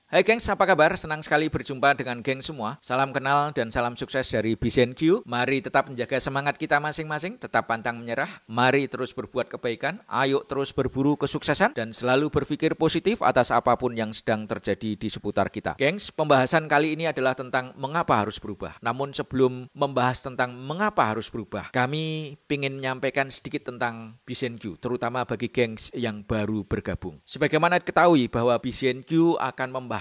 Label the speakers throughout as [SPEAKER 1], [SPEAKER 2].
[SPEAKER 1] Hai gengs, apa kabar? Senang sekali berjumpa dengan geng semua. Salam kenal dan salam sukses dari BCNQ. Mari tetap menjaga semangat kita masing-masing, tetap pantang menyerah. Mari terus berbuat kebaikan, ayo terus berburu kesuksesan, dan selalu berpikir positif atas apapun yang sedang terjadi di seputar kita. Gengs, pembahasan kali ini adalah tentang mengapa harus berubah. Namun sebelum membahas tentang mengapa harus berubah, kami ingin menyampaikan sedikit tentang BCNQ, terutama bagi gengs yang baru bergabung. Sebagaimana diketahui bahwa BCNQ akan membahas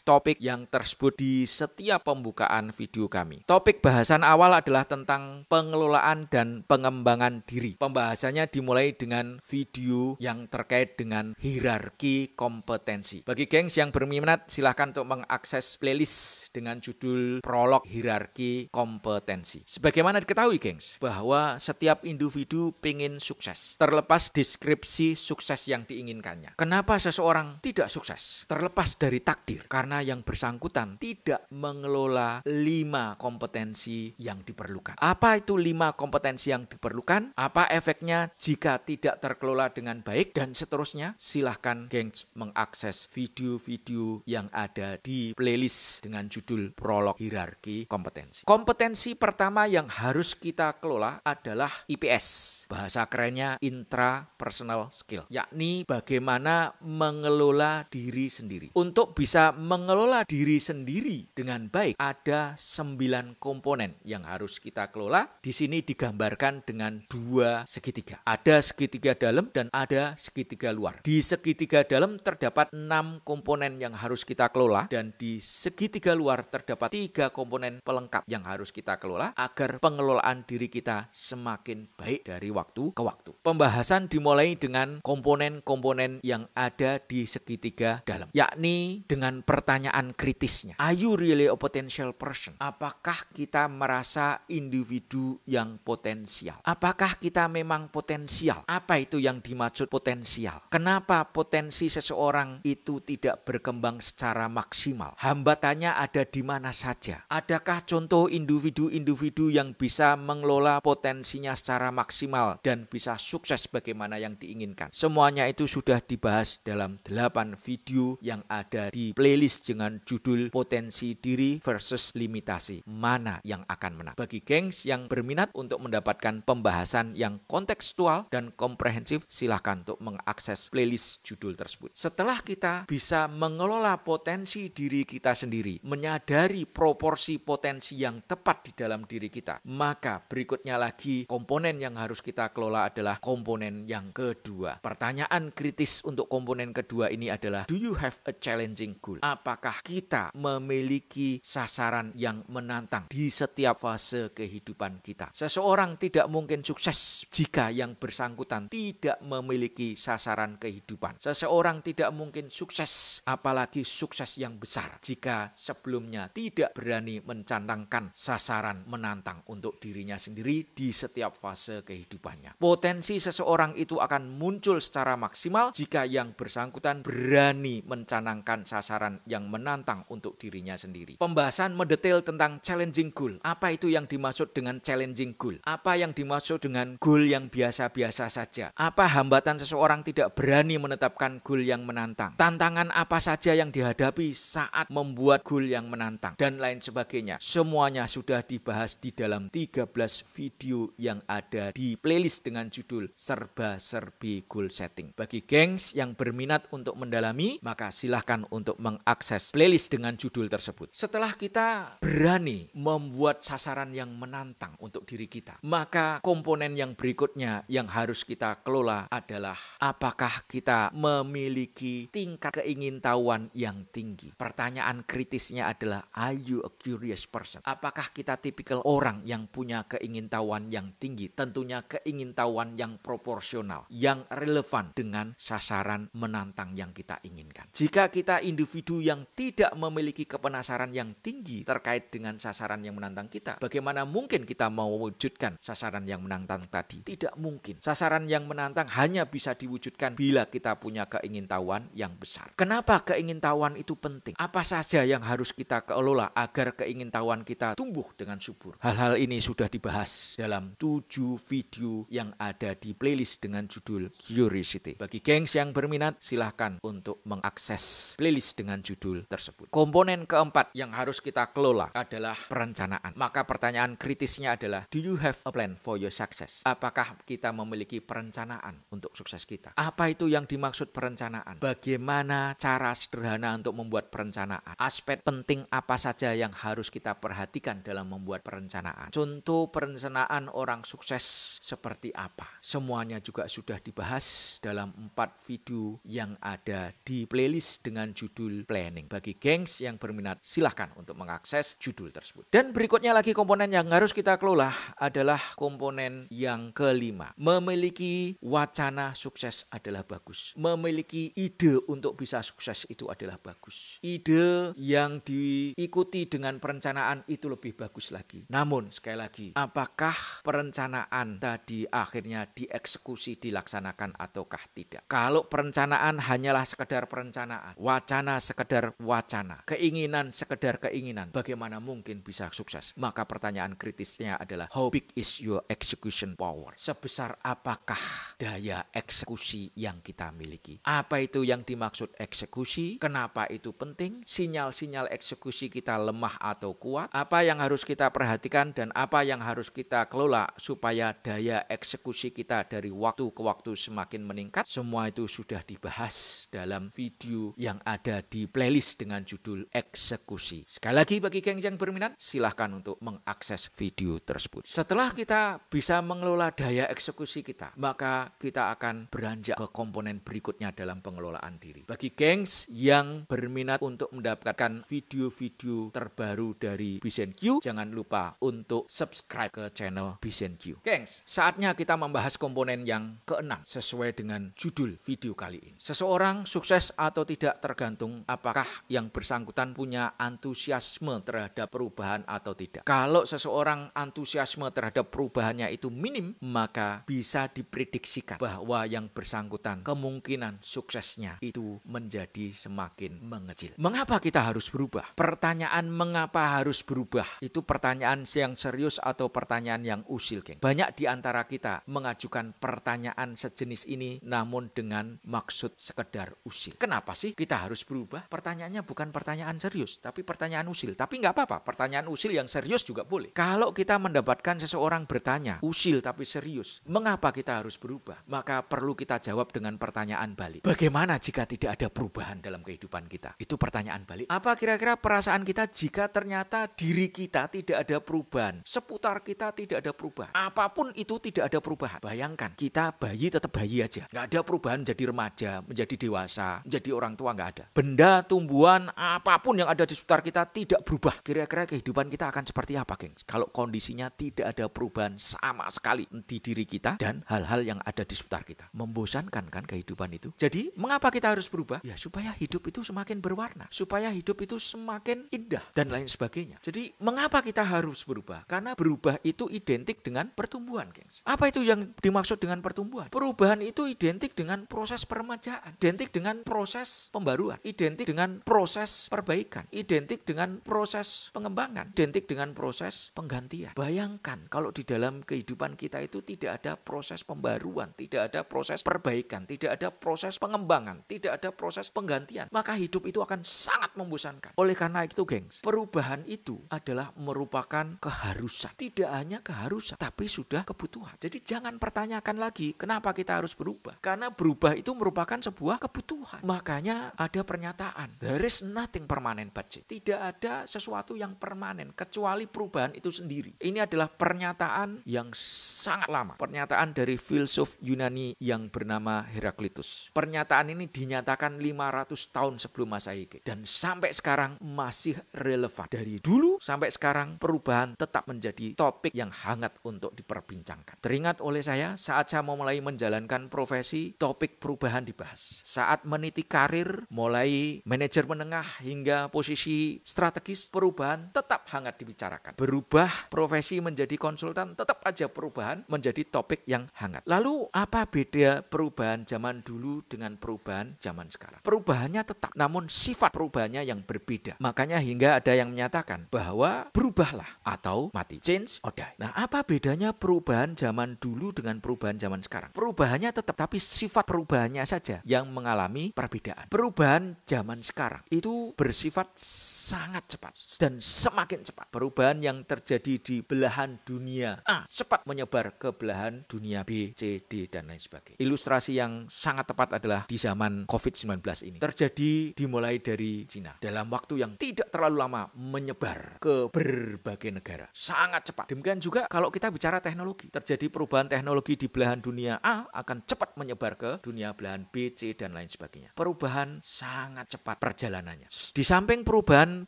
[SPEAKER 1] topik yang tersebut di setiap pembukaan video kami. Topik bahasan awal adalah tentang pengelolaan dan pengembangan diri. Pembahasannya dimulai dengan video yang terkait dengan hierarki kompetensi. Bagi gengs yang berminat, silahkan untuk mengakses playlist dengan judul Prolog Hierarki Kompetensi. Sebagaimana diketahui gengs, bahwa setiap individu ingin sukses, terlepas deskripsi sukses yang diinginkannya. Kenapa seseorang tidak sukses? Terlepas dari takdir, karena yang bersangkutan tidak mengelola 5 kompetensi yang diperlukan. Apa itu 5 kompetensi yang diperlukan? Apa efeknya jika tidak terkelola dengan baik? Dan seterusnya, silahkan gengs mengakses video-video yang ada di playlist dengan judul Prolog Hierarki Kompetensi. Kompetensi pertama yang harus kita kelola adalah IPS. Bahasa kerennya intrapersonal skill, yakni bagaimana mengelola diri sendiri. Untuk bisa mengelola diri sendiri dengan baik, ada 9 komponen yang harus kita kelola. Di sini digambarkan dengan 2 segitiga. Ada segitiga dalam dan ada segitiga luar. Di segitiga dalam terdapat 6 komponen yang harus kita kelola, dan di segitiga luar terdapat 3 komponen pelengkap yang harus kita kelola agar pengelolaan diri kita semakin baik dari waktu ke waktu. Pembahasan dimulai dengan komponen-komponen yang ada di segitiga dalam, yakni dengan pertanyaan kritisnya. Are you really a potential person? Apakah kita merasa individu yang potensial? Apakah kita memang potensial? Apa itu yang dimaksud potensial? Kenapa potensi seseorang itu tidak berkembang secara maksimal? Hambatannya ada di mana saja? Adakah contoh individu-individu yang bisa mengelola potensinya secara maksimal dan bisa sukses bagaimana yang diinginkan? Semuanya itu sudah dibahas dalam 8 video yang ada di playlist dengan judul Potensi Diri versus Limitasi. Mana yang akan menang? Bagi gengs yang berminat untuk mendapatkan pembahasan yang kontekstual dan komprehensif, silahkan untuk mengakses playlist judul tersebut. Setelah kita bisa mengelola potensi diri kita sendiri, menyadari proporsi potensi yang tepat di dalam diri kita, maka berikutnya lagi komponen yang harus kita kelola adalah komponen yang kedua. Pertanyaan kritis untuk komponen kedua ini adalah, do you have a challenging goal? Apakah kita memiliki sasaran yang menantang di setiap fase kehidupan kita? Seseorang tidak mungkin sukses jika yang bersangkutan tidak memiliki sasaran kehidupan. Seseorang tidak mungkin sukses, apalagi sukses yang besar, jika sebelumnya tidak berani mencanangkan sasaran menantang untuk dirinya sendiri di setiap fase kehidupannya. Potensi seseorang itu akan muncul secara maksimal jika yang bersangkutan berani mencanangkan sasaran yang menantang untuk dirinya sendiri. Pembahasan mendetail tentang challenging goal. Apa itu yang dimaksud dengan challenging goal? Apa yang dimaksud dengan goal yang biasa-biasa saja? Apa hambatan seseorang tidak berani menetapkan goal yang menantang? Tantangan apa saja yang dihadapi saat membuat goal yang menantang? Dan lain sebagainya. Semuanya sudah dibahas di dalam 13 video yang ada di playlist dengan judul Serba-serbi Goal Setting. Bagi gengs yang berminat untuk mendalami, maka silahkan untuk mengakses playlist dengan judul tersebut. Setelah kita berani membuat sasaran yang menantang untuk diri kita, maka komponen yang berikutnya yang harus kita kelola adalah, apakah kita memiliki tingkat keingintahuan yang tinggi? Pertanyaan kritisnya adalah, are you a curious person? Apakah kita tipikal orang yang punya keingintahuan yang tinggi? Tentunya keingintahuan yang proporsional, yang relevan dengan sasaran menantang yang kita inginkan. Jika kita individu yang tidak memiliki kepenasaran yang tinggi terkait dengan sasaran yang menantang kita, bagaimana mungkin kita mewujudkan sasaran yang menantang tadi? Tidak mungkin. Sasaran yang menantang hanya bisa diwujudkan bila kita punya keingintahuan yang besar. Kenapa keingintahuan itu penting? Apa saja yang harus kita kelola agar keingintahuan kita tumbuh dengan subur? Hal-hal ini sudah dibahas dalam 7 video yang ada di playlist dengan judul Curiosity. Bagi gengs yang berminat, silahkan untuk mengakses playlist playlist dengan judul tersebut. Komponen keempat yang harus kita kelola adalah perencanaan. Maka pertanyaan kritisnya adalah, do you have a plan for your success? Apakah kita memiliki perencanaan untuk sukses kita? Apa itu yang dimaksud perencanaan? Bagaimana cara sederhana untuk membuat perencanaan? Aspek penting apa saja yang harus kita perhatikan dalam membuat perencanaan? Contoh perencanaan orang sukses seperti apa? Semuanya juga sudah dibahas dalam 4 video yang ada di playlist dengan judul planning. Bagi gengs yang berminat, silahkan untuk mengakses judul tersebut. Dan berikutnya lagi komponen yang harus kita kelola adalah komponen yang kelima. Memiliki wacana sukses adalah bagus. Memiliki ide untuk bisa sukses itu adalah bagus. Ide yang diikuti dengan perencanaan itu lebih bagus lagi. Namun sekali lagi, apakah perencanaan tadi akhirnya dieksekusi, dilaksanakan ataukah tidak? Kalau perencanaan hanyalah sekedar perencanaan, wacana sekedar wacana, keinginan sekedar keinginan, bagaimana mungkin bisa sukses? Maka pertanyaan kritisnya adalah, how big is your execution power? Sebesar apakah daya eksekusi yang kita miliki? Apa itu yang dimaksud eksekusi? Kenapa itu penting? Sinyal-sinyal eksekusi kita lemah atau kuat? Apa yang harus kita perhatikan dan apa yang harus kita kelola supaya daya eksekusi kita dari waktu ke waktu semakin meningkat? Semua itu sudah dibahas dalam video yang ada di playlist dengan judul eksekusi. Sekali lagi bagi geng yang berminat, silahkan untuk mengakses video tersebut. Setelah kita bisa mengelola daya eksekusi kita, maka kita akan beranjak ke komponen berikutnya dalam pengelolaan diri. Bagi gengs yang berminat untuk mendapatkan video-video terbaru dari BizNQ, jangan lupa untuk subscribe ke channel BizNQ. Gengs, saatnya kita membahas komponen yang keenam sesuai dengan judul video kali ini. Seseorang sukses atau tidak tergantung apakah yang bersangkutan punya antusiasme terhadap perubahan atau tidak. Kalau seseorang antusiasme terhadap perubahannya itu minim, maka bisa diprediksikan bahwa yang bersangkutan kemungkinan suksesnya itu menjadi semakin mengecil. Mengapa kita harus berubah? Pertanyaan mengapa harus berubah itu pertanyaan yang serius atau pertanyaan yang usil, geng. Banyak di antara kita mengajukan pertanyaan sejenis ini namun dengan maksud sekedar usil. Kenapa sih kita harus berubah? Pertanyaannya bukan pertanyaan serius, tapi pertanyaan usil. Tapi nggak apa-apa, pertanyaan usil yang serius juga boleh. Kalau kita mendapatkan seseorang bertanya, usil tapi serius, mengapa kita harus berubah? Maka perlu kita jawab dengan pertanyaan balik. Bagaimana jika tidak ada perubahan dalam kehidupan kita? Itu pertanyaan balik. Apa kira-kira perasaan kita jika ternyata diri kita tidak ada perubahan? Seputar kita tidak ada perubahan. Apapun itu tidak ada perubahan. Bayangkan, kita bayi tetap bayi aja. Nggak ada perubahan menjadi remaja, menjadi dewasa, menjadi orang tua, nggak ada. Benda, tumbuhan, apapun yang ada di sekitar kita tidak berubah. Kira-kira kehidupan kita akan seperti apa, geng? Kalau kondisinya tidak ada perubahan sama sekali di diri kita dan hal-hal yang ada di sekitar kita. Membosankan kan kehidupan itu? Jadi, mengapa kita harus berubah? Ya, supaya hidup itu semakin berwarna. Supaya hidup itu semakin indah dan lain sebagainya. Jadi, mengapa kita harus berubah? Karena berubah itu identik dengan pertumbuhan, gengs. Apa itu yang dimaksud dengan pertumbuhan? Perubahan itu identik dengan proses peremajaan, identik dengan proses pembaruan, identik dengan proses perbaikan, identik dengan proses pengembangan, identik dengan proses penggantian. Bayangkan kalau di dalam kehidupan kita itu tidak ada proses pembaruan, tidak ada proses perbaikan, tidak ada proses pengembangan, tidak ada proses penggantian, maka hidup itu akan sangat membosankan. Oleh karena itu, gengs, perubahan itu adalah merupakan keharusan. Tidak hanya keharusan, tapi sudah kebutuhan. Jadi jangan pertanyakan lagi kenapa kita harus berubah. Karena berubah itu merupakan sebuah kebutuhan. Makanya ada pernyataan, there is nothing permanent but change. Tidak ada sesuatu yang permanen kecuali perubahan itu sendiri. Ini adalah pernyataan yang sangat lama. Pernyataan dari filsuf Yunani yang bernama Heraklitus. Pernyataan ini dinyatakan 500 tahun sebelum Masehi dan sampai sekarang masih relevan. Dari dulu sampai sekarang perubahan tetap menjadi topik yang hangat untuk diperbincangkan. Teringat oleh saya saat saya mau mulai menjalankan profesi, topik perubahan dibahas. Saat meniti karir, mulai manajer menengah hingga posisi strategis, perubahan tetap hangat dibicarakan. Berubah profesi menjadi konsultan, tetap aja perubahan menjadi topik yang hangat. Lalu apa beda perubahan zaman dulu dengan perubahan zaman sekarang? Perubahannya tetap, namun sifat perubahannya yang berbeda. Makanya hingga ada yang menyatakan bahwa berubahlah atau mati. Change or die. Nah, apa bedanya perubahan zaman dulu dengan perubahan zaman sekarang? Perubahannya tetap, tapi sifat perubahannya saja yang mengalami perbedaan. Perubahan perubahan zaman sekarang itu bersifat sangat cepat dan semakin cepat. Perubahan yang terjadi di belahan dunia A cepat menyebar ke belahan dunia B, C, D, dan lain sebagainya. Ilustrasi yang sangat tepat adalah di zaman COVID-19 ini. Terjadi dimulai dari Cina. Dalam waktu yang tidak terlalu lama menyebar ke berbagai negara. Sangat cepat. Demikian juga kalau kita bicara teknologi. Terjadi perubahan teknologi di belahan dunia A akan cepat menyebar ke dunia belahan B, C, dan lain sebagainya. Perubahan sangat cepat perjalanannya. Di samping perubahan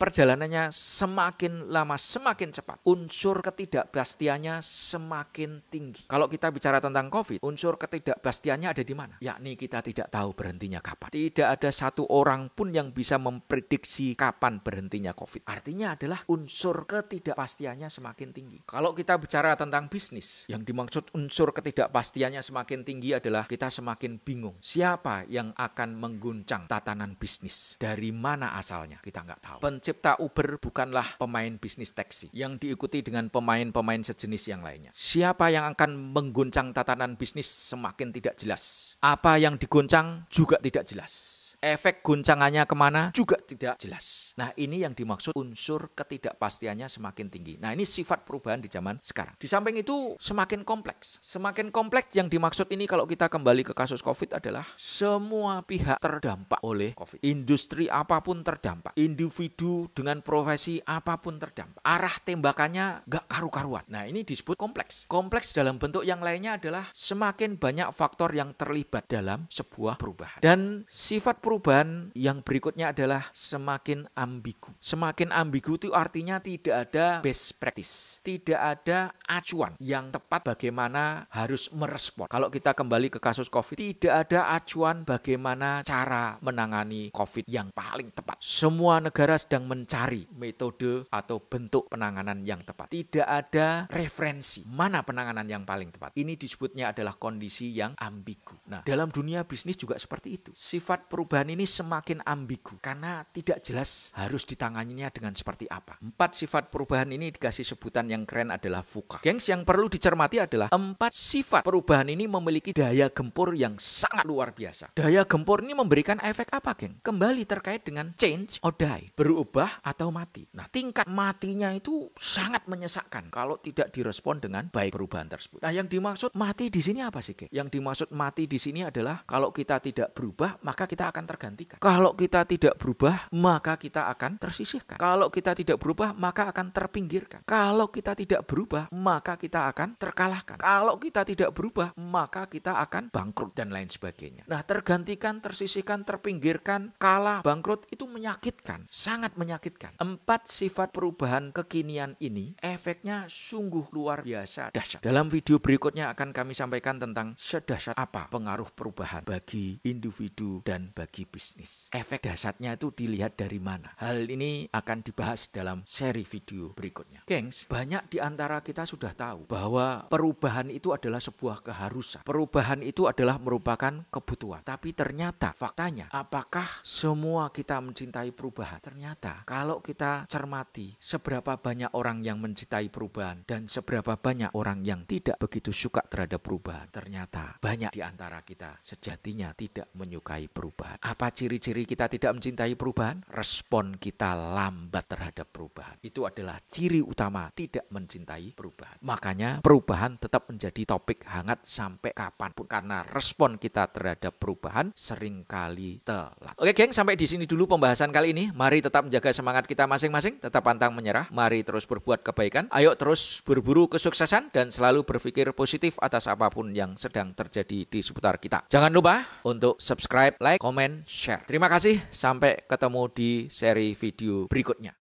[SPEAKER 1] perjalanannya semakin lama semakin cepat, unsur ketidakpastiannya semakin tinggi. Kalau kita bicara tentang COVID, unsur ketidakpastiannya ada di mana? Yakni kita tidak tahu berhentinya kapan. Tidak ada satu orang pun yang bisa memprediksi kapan berhentinya COVID. Artinya adalah unsur ketidakpastiannya semakin tinggi. Kalau kita bicara tentang bisnis, yang dimaksud unsur ketidakpastiannya semakin tinggi adalah kita semakin bingung. Siapa yang akan mengguncang tatanan bisnis? Dari mana asalnya? Kita nggak tahu. Pencipta Uber bukanlah pemain bisnis taksi yang diikuti dengan pemain-pemain sejenis yang lainnya. Siapa yang akan mengguncang tatanan bisnis semakin tidak jelas. Apa yang diguncang juga tidak jelas. Efek guncangannya kemana juga tidak jelas. Nah, ini yang dimaksud unsur ketidakpastiannya semakin tinggi. Nah, ini sifat perubahan di zaman sekarang. Di samping itu semakin kompleks. Semakin kompleks yang dimaksud ini kalau kita kembali ke kasus COVID adalah semua pihak terdampak oleh COVID. Industri apapun terdampak. Individu dengan profesi apapun terdampak. Arah tembakannya gak karu-karuan. Nah, ini disebut kompleks. Kompleks dalam bentuk yang lainnya adalah semakin banyak faktor yang terlibat dalam sebuah perubahan. Dan sifat perubahan yang berikutnya adalah semakin ambigu. Semakin ambigu itu artinya tidak ada best practice. Tidak ada acuan yang tepat bagaimana harus merespon. Kalau kita kembali ke kasus COVID, tidak ada acuan bagaimana cara menangani COVID yang paling tepat. Semua negara sedang mencari metode atau bentuk penanganan yang tepat. Tidak ada referensi mana penanganan yang paling tepat. Ini disebutnya adalah kondisi yang ambigu. Nah, dalam dunia bisnis juga seperti itu. Sifat perubahan ini semakin ambigu karena tidak jelas harus ditanganinya dengan seperti apa. 4 sifat perubahan ini dikasih sebutan yang keren adalah VUCA. Gengs, yang perlu dicermati adalah 4 sifat perubahan ini memiliki daya gempur yang sangat luar biasa. Daya gempur ini memberikan efek apa, geng? Kembali terkait dengan change or die, berubah atau mati. Nah, tingkat matinya itu sangat menyesakkan kalau tidak direspon dengan baik perubahan tersebut. Nah, yang dimaksud mati di sini apa sih, geng? Yang dimaksud mati di sini adalah kalau kita tidak berubah, maka kita akan tergantikan. Kalau kita tidak berubah, maka kita akan tersisihkan. Kalau kita tidak berubah, maka akan terpinggirkan. Kalau kita tidak berubah, maka kita akan terkalahkan. Kalau kita tidak berubah, maka kita akan bangkrut dan lain sebagainya. Nah, tergantikan, tersisihkan, terpinggirkan, kalah, bangkrut itu menyakitkan, sangat menyakitkan. 4 sifat perubahan kekinian ini efeknya sungguh luar biasa dahsyat. Dalam video berikutnya akan kami sampaikan tentang sedahsyat apa pengaruh perubahan bagi individu dan bagi bisnis. Efek dahsyatnya itu dilihat dari mana? Hal ini akan dibahas dalam seri video berikutnya. Gengs, banyak di antara kita sudah tahu bahwa perubahan itu adalah sebuah keharusan. Perubahan itu adalah merupakan kebutuhan. Tapi ternyata faktanya, apakah semua kita mencintai perubahan? Ternyata kalau kita cermati seberapa banyak orang yang mencintai perubahan dan seberapa banyak orang yang tidak begitu suka terhadap perubahan, ternyata banyak di antara kita sejatinya tidak menyukai perubahan. Apa ciri-ciri kita tidak mencintai perubahan? Respon kita lambat terhadap perubahan. Itu adalah ciri utama tidak mencintai perubahan. Makanya perubahan tetap menjadi topik hangat sampai kapanpun. Karena respon kita terhadap perubahan seringkali telat. Oke geng, sampai di sini dulu pembahasan kali ini. Mari tetap menjaga semangat kita masing-masing. Tetap pantang menyerah. Mari terus berbuat kebaikan. Ayo terus berburu kesuksesan dan selalu berpikir positif atas apapun yang sedang terjadi di seputar kita. Jangan lupa untuk subscribe, like, komen, share. Terima kasih, sampai ketemu di seri video berikutnya.